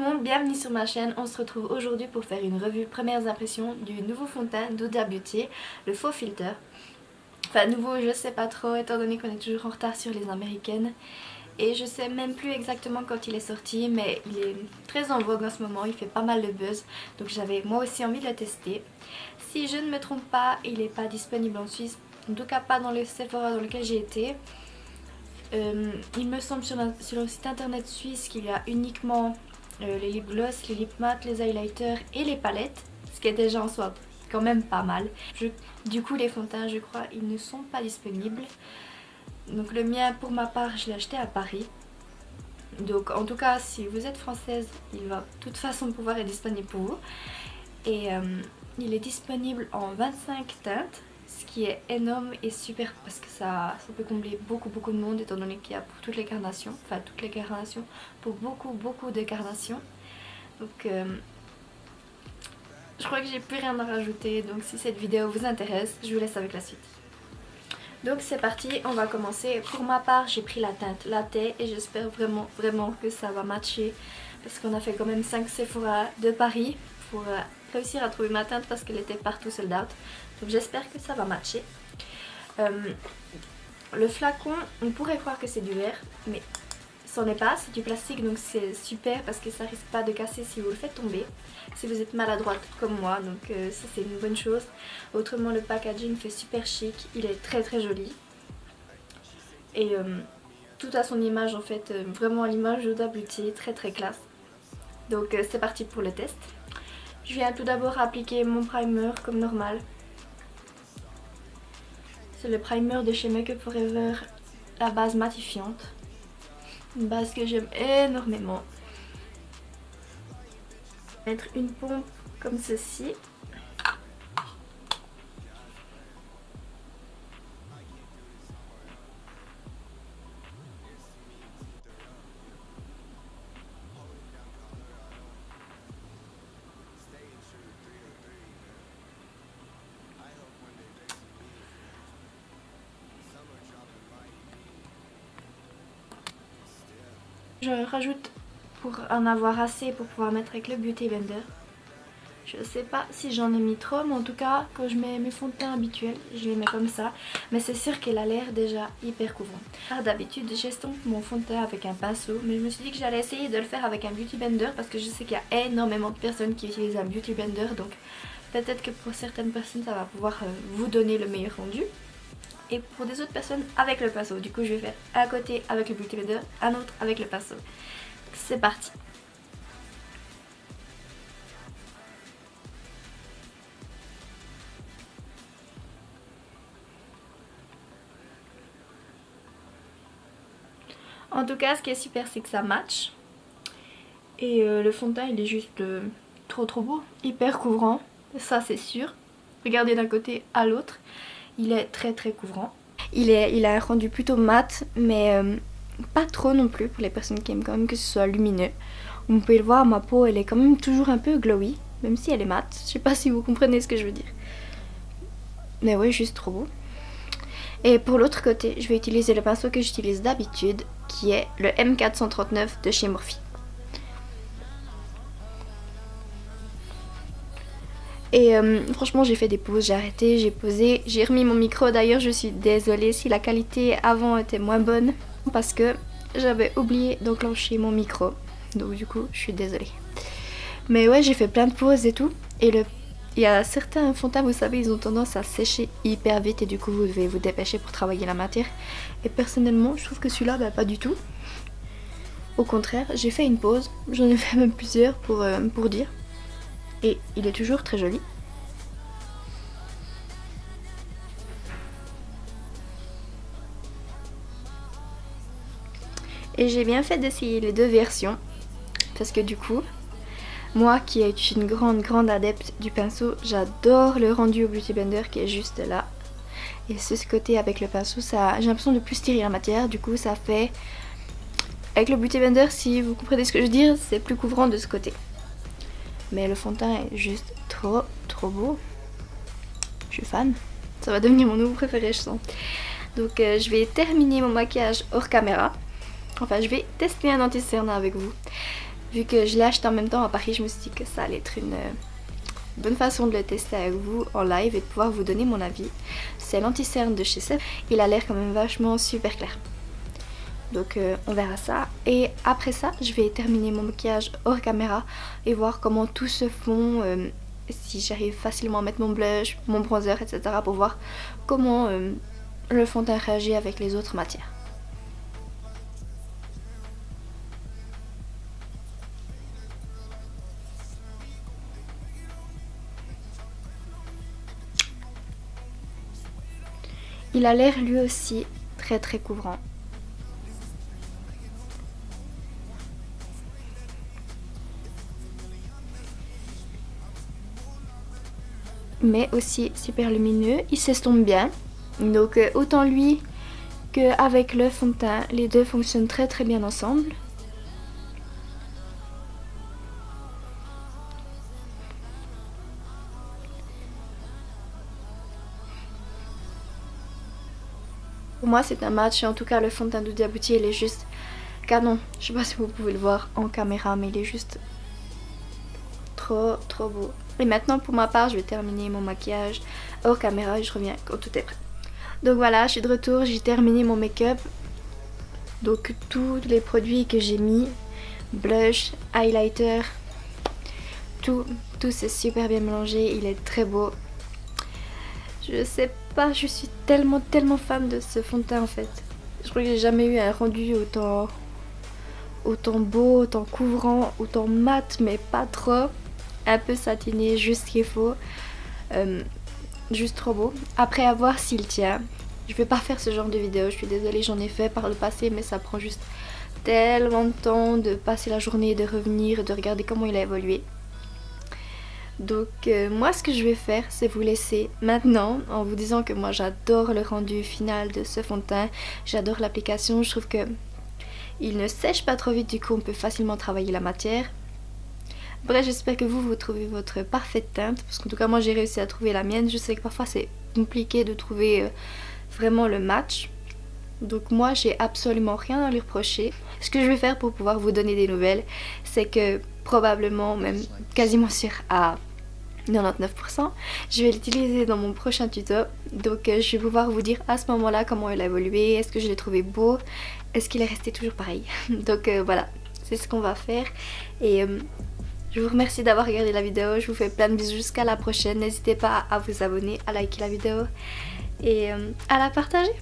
le monde, bienvenue sur ma chaîne. On se retrouve aujourd'hui pour faire une revue premières impressions du nouveau fond de teint d'Huda Beauty, le faux filter. Enfin nouveau, je sais pas trop étant donné qu'on est toujours en retard sur les américaines. Et je sais même plus exactement quand il est sorti, mais il est très en vogue en ce moment, il fait pas mal de buzz. Donc j'avais moi aussi envie de le tester. Si je ne me trompe pas, il n'est pas disponible en Suisse, en tout cas pas dans le Sephora dans lequel j'ai été. Il me semble sur le site internet suisse qu'il y a uniquement les lip gloss, les lip matte, les highlighters et les palettes, ce qui est déjà en soi quand même pas mal. Du coup les fonds de teint, je crois, ils ne sont pas disponibles. Donc le mien, pour ma part, je l'ai acheté à Paris. Donc en tout cas, si vous êtes française, il va de toute façon pouvoir être disponible pour vous. Et il est disponible en 25 teintes, ce qui est énorme et super parce que ça peut combler beaucoup de monde étant donné qu'il y a pour toutes les carnations, enfin toutes les carnations, pour beaucoup de carnations. Donc je crois que j'ai plus rien à rajouter, donc si cette vidéo vous intéresse, je vous laisse avec la suite. Donc c'est parti, on va commencer. Pour ma part, j'ai pris la teinte latte et j'espère vraiment que ça va matcher parce qu'on a fait quand même 5 Sephora de Paris pour réussir à trouver ma teinte parce qu'elle était partout sold out. Donc j'espère que ça va matcher. Le flacon, on pourrait croire que c'est du verre, mais c'en est pas, c'est du plastique, donc c'est super parce que ça risque pas de casser si vous le faites tomber, si vous êtes maladroite comme moi, donc ça c'est une bonne chose. Autrement le packaging fait super chic, il est très joli et tout à son image en fait, vraiment à l'image d'Huda Beauty, très classe. Donc c'est parti pour le test. Je viens tout d'abord appliquer mon primer comme normal. C'est le primer de chez Make Up For Ever, la base matifiante. Une base que j'aime énormément. Mettre une pompe comme ceci. Je rajoute pour en avoir assez pour pouvoir mettre avec le Beauty Blender. Je sais pas si j'en ai mis trop, mais en tout cas quand je mets mes fonds de teint habituels, je les mets comme ça. Mais c'est sûr qu'elle a l'air déjà hyper couvrant. D'habitude j'estompe mon fond de teint avec un pinceau, mais je me suis dit que j'allais essayer de le faire avec un Beauty Blender parce que je sais qu'il y a énormément de personnes qui utilisent un Beauty Blender. Donc peut-être que pour certaines personnes ça va pouvoir vous donner le meilleur rendu. Et pour des autres personnes avec le pinceau. Du coup je vais faire un côté avec le Beauty Blender, un autre avec le pinceau. C'est parti. En tout cas ce qui est super c'est que ça match. Et le fond de teint il est juste trop beau, hyper couvrant, ça c'est sûr. Regardez d'un côté à l'autre. Il est très couvrant. Il a un rendu plutôt mat, mais pas trop non plus pour les personnes qui aiment quand même que ce soit lumineux. Vous pouvez le voir, ma peau elle est quand même toujours un peu glowy, même si elle est mate. Je sais pas si vous comprenez ce que je veux dire. Mais ouais, juste trop beau. Et pour l'autre côté, je vais utiliser le pinceau que j'utilise d'habitude, qui est le M439 de chez Morphe. Et franchement j'ai fait des pauses, j'ai arrêté, j'ai posé, j'ai remis mon micro. D'ailleurs je suis désolée si la qualité avant était moins bonne parce que j'avais oublié d'enclencher mon micro. Donc du coup je suis désolée. Mais ouais, j'ai fait plein de pauses et tout. Et il y a certains fonds de teint, vous savez, ils ont tendance à sécher hyper vite et du coup vous devez vous dépêcher pour travailler la matière. Et personnellement je trouve que celui-là bah, pas du tout. Au contraire, j'ai fait une pause, j'en ai fait même plusieurs pour dire. Et il est toujours très joli. Et j'ai bien fait d'essayer les deux versions. Parce que du coup, moi qui est une grande adepte du pinceau, j'adore le rendu au Beauty Blender qui est juste là. Et ce côté avec le pinceau, j'ai l'impression de plus tirer la matière. Du coup ça fait... Avec le Beauty Blender, si vous comprenez ce que je veux dire, c'est plus couvrant de ce côté. Mais le fond de teint est juste trop beau. Je suis fan. Ça va devenir mon nouveau préféré, je sens. Donc je vais terminer mon maquillage hors caméra. Enfin, je vais tester un anti-cerne avec vous. vu que je l'ai acheté en même temps à Paris, je me suis dit que ça allait être une bonne façon de le tester avec vous en live et de pouvoir vous donner mon avis. C'est l'anti-cerne de chez Sephora. Il a l'air quand même vachement super clair. Donc on verra ça. Et après ça, je vais terminer mon maquillage hors caméra et voir comment tout se fond, si j'arrive facilement à mettre mon blush, mon bronzer, etc. pour voir comment le fond de teint réagit avec les autres matières. Il a l'air lui aussi très couvrant. Mais aussi super lumineux, il s'estompe bien. Donc autant lui qu'avec le fond de teint, les deux fonctionnent très bien ensemble. Pour moi c'est un match et en tout cas le fond de teint d'Huda Beauty il est juste canon. Je sais pas si vous pouvez le voir en caméra mais il est juste trop beau. Et maintenant pour ma part je vais terminer mon maquillage hors caméra et je reviens quand tout est prêt. Donc voilà, je suis de retour, j'ai terminé mon make-up. Donc tous les produits que j'ai mis, blush, highlighter, tout c'est super bien mélangé, il est très beau. Je sais pas, je suis tellement fan de ce fond de teint en fait. Je crois que j'ai jamais eu un rendu autant beau, autant couvrant, autant mat mais pas trop. Un peu satiné, juste ce qu'il faut. Juste trop beau. Après à voir s'il tient. Je vais pas faire ce genre de vidéo, je suis désolée, j'en ai fait par le passé mais ça prend juste tellement de temps de passer la journée, de revenir, de regarder comment il a évolué. Donc moi ce que je vais faire c'est vous laisser maintenant en vous disant que moi j'adore le rendu final de ce fond de teint. J'adore l'application, je trouve que il ne sèche pas trop vite, du coup on peut facilement travailler la matière. Bref, j'espère que vous trouvez votre parfaite teinte, parce qu'en tout cas moi j'ai réussi à trouver la mienne. Je sais que parfois c'est compliqué de trouver vraiment le match. Donc moi j'ai absolument rien à lui reprocher. Ce que je vais faire pour pouvoir vous donner des nouvelles, c'est que probablement, même quasiment sûr à 99%, je vais l'utiliser dans mon prochain tuto. Donc je vais pouvoir vous dire à ce moment là comment il a évolué, est-ce que je l'ai trouvé beau, est-ce qu'il est resté toujours pareil. Donc voilà, c'est ce qu'on va faire. Et je vous remercie d'avoir regardé la vidéo, je vous fais plein de bisous jusqu'à la prochaine. N'hésitez pas à vous abonner, à liker la vidéo et à la partager.